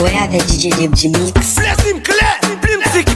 Ouais, avec DJ DAVE-GMIX. Laisse-moi clair, blim zik.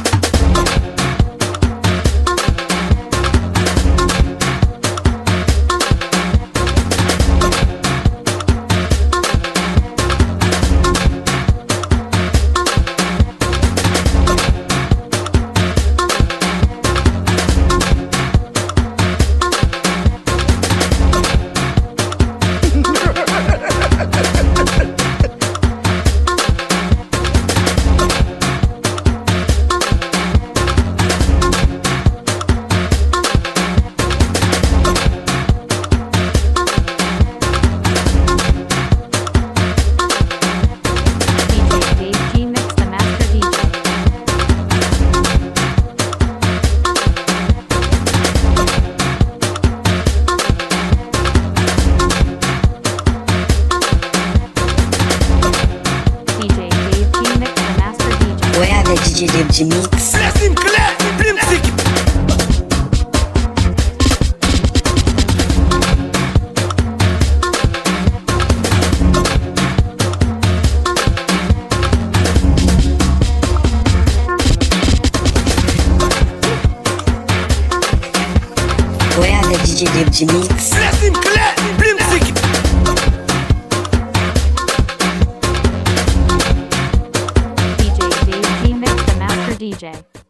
Ouais, avec DJ DAVE-GMIX. Laisse-moi clair, blim zik. Ouais, avec DJ DAVE-GMIX. Laisse-moi clair, blim zik. DJ DAVE-GMIX, the master DJ.